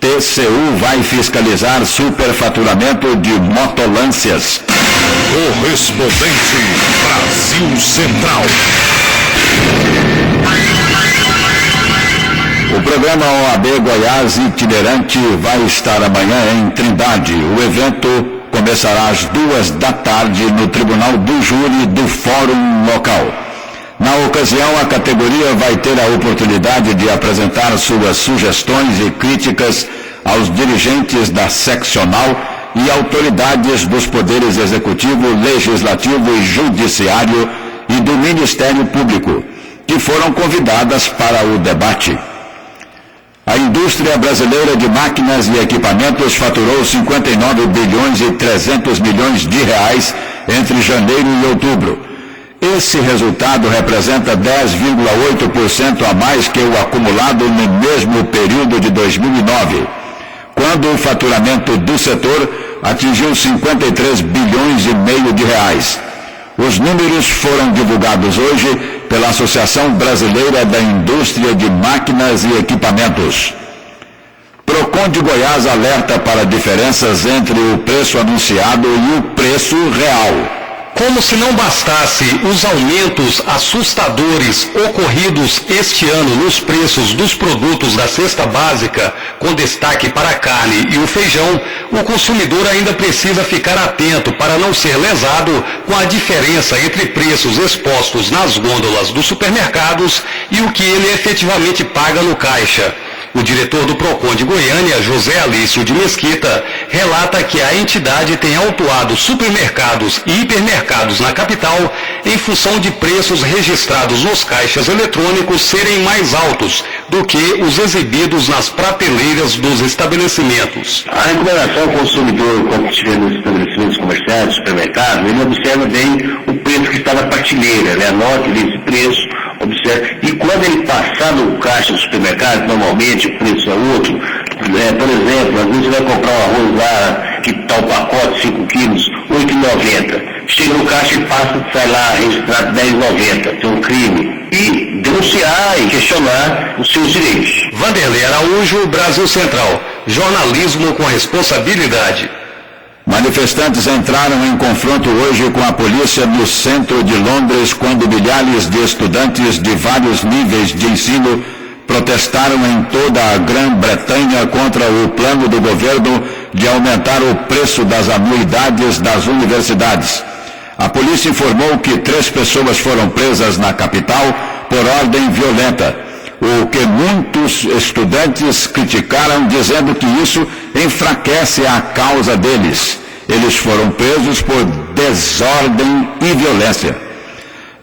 TCU vai fiscalizar superfaturamento de motolâncias. Correspondente Brasil Central. O programa OAB Goiás Itinerante vai estar amanhã em Trindade. O evento começará às 14h no Tribunal do Júri do Fórum Local. Na ocasião, a categoria vai ter a oportunidade de apresentar suas sugestões e críticas aos dirigentes da seccional e autoridades dos poderes executivo, legislativo e judiciário e do Ministério Público, que foram convidadas para o debate. A indústria brasileira de máquinas e equipamentos faturou 59 bilhões e 300 milhões de reais entre janeiro e outubro. Esse resultado representa 10,8% a mais que o acumulado no mesmo período de 2009, quando o faturamento do setor atingiu 53 bilhões e meio de reais. Os números foram divulgados hoje pela Associação Brasileira da Indústria de Máquinas e Equipamentos. Procon de Goiás alerta para diferenças entre o preço anunciado e o preço real. Como se não bastasse os aumentos assustadores ocorridos este ano nos preços dos produtos da cesta básica, com destaque para a carne e o feijão, o consumidor ainda precisa ficar atento para não ser lesado com a diferença entre preços expostos nas gôndolas dos supermercados e o que ele efetivamente paga no caixa. O diretor do Procon de Goiânia, José Alício de Mesquita, relata que a entidade tem autuado supermercados e hipermercados na capital em função de preços registrados nos caixas eletrônicos serem mais altos do que os exibidos nas prateleiras dos estabelecimentos. A recomendação ao consumidor, quando estiver nos estabelecimentos comerciais, supermercados, ele observa bem o preço que está na prateleira, né? Anote esse preço, observe. E quando ele passar no caixa do supermercado, normalmente o preço é outro. Por exemplo, às vezes você vai comprar um arroz lá, que está o pacote, 5 quilos, R$ 8,90. Chega no caixa e passa, sai lá registrado R$ 10,90. Tem um crime. E denunciar e questionar os seus direitos. Vanderlei Araújo, Brasil Central. Jornalismo com responsabilidade. Manifestantes entraram em confronto hoje com a polícia no centro de Londres, quando milhares de estudantes de vários níveis de ensino protestaram em toda a Grã-Bretanha contra o plano do governo de aumentar o preço das anuidades das universidades. A polícia informou que 3 pessoas foram presas na capital por ordem violenta, o que muitos estudantes criticaram, dizendo que isso enfraquece a causa deles. Eles foram presos por desordem e violência.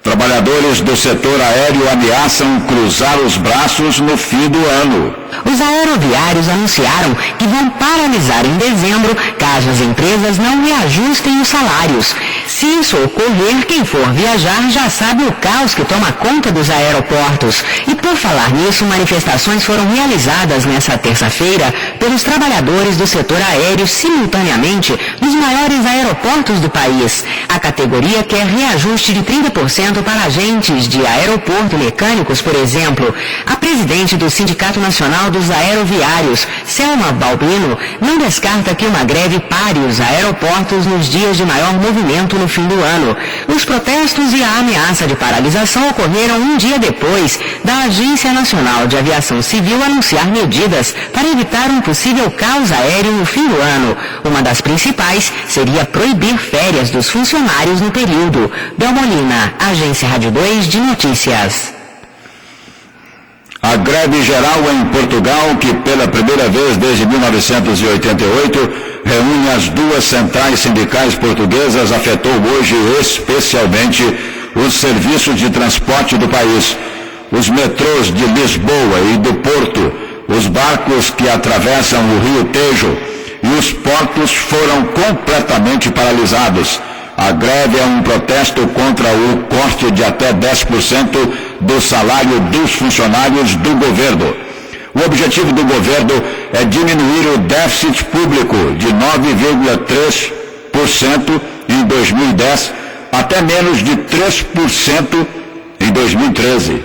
Trabalhadores do setor aéreo ameaçam cruzar os braços no fim do ano. Os aeroviários anunciaram que vão paralisar em dezembro caso as empresas não reajustem os salários. Se isso ocorrer, quem for viajar já sabe o caos que toma conta dos aeroportos. E por falar nisso, manifestações foram realizadas nesta terça-feira pelos trabalhadores do setor aéreo simultaneamente nos maiores aeroportos do país. A categoria quer reajuste de 30% para agentes de aeroporto mecânicos, por exemplo. A presidente do Sindicato Nacional dos Aeroviários, Selma Balbino, não descarta que uma greve pare os aeroportos nos dias de maior movimento no fim do ano. Os protestos e a ameaça de paralisação ocorreram um dia depois da Agência Nacional de Aviação Civil anunciar medidas para evitar um possível caos aéreo no fim do ano. Uma das principais seria proibir férias dos funcionários no período. Belmolina, Agência Rádio 2 de Notícias. A greve geral em Portugal, que pela primeira vez desde 1988 reúne as 2 centrais sindicais portuguesas, afetou hoje especialmente os serviços de transporte do país, os metrôs de Lisboa e do Porto, os barcos que atravessam o Rio Tejo e os portos foram completamente paralisados. A greve é um protesto contra o corte de até 10% do salário dos funcionários do governo. O objetivo do governo é diminuir o déficit público de 9,3% em 2010 até menos de 3% em 2013.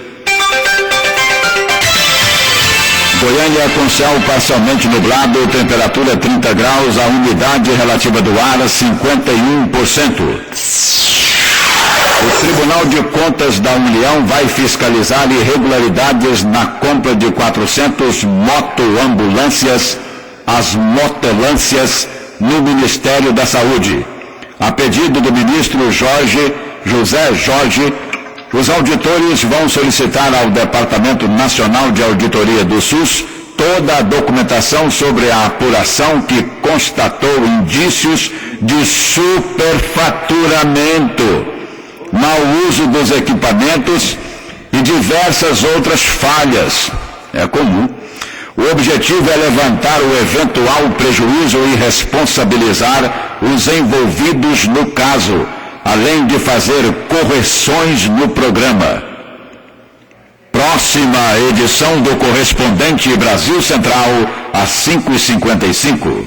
Goiânia com céu parcialmente nublado, temperatura 30 graus, a umidade relativa do ar 51%. O Tribunal de Contas da União vai fiscalizar irregularidades na compra de 400 motoambulâncias, as motelâncias, no Ministério da Saúde. A pedido do ministro José Jorge, os auditores vão solicitar ao Departamento Nacional de Auditoria do SUS toda a documentação sobre a apuração que constatou indícios de superfaturamento, mau uso dos equipamentos e diversas outras falhas. É comum. O objetivo é levantar o eventual prejuízo e responsabilizar os envolvidos no caso, além de fazer correções no programa. Próxima edição do Correspondente Brasil Central, às 5h55.